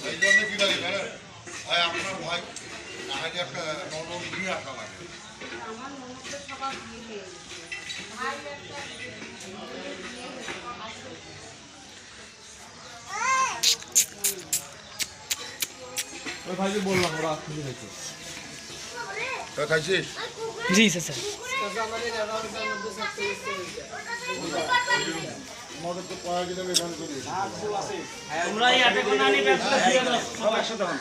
এই জন্য কি লাগে জানেন ভাই আপনার ভাই না হয় একটা নরম দিয়ে আসা লাগে আমার ননদের সবার বিয়ে ভাই একটা ওই ভাইকে বললাম ওরা খুঁজে খাইছে খাইছিস জি স্যার আমাদের তো পাওয়া গেলে এখানে করি তোমরা এই আটে কোনা নিয়ে ব্যবসা দিয়ে দাও সব একসাথে হন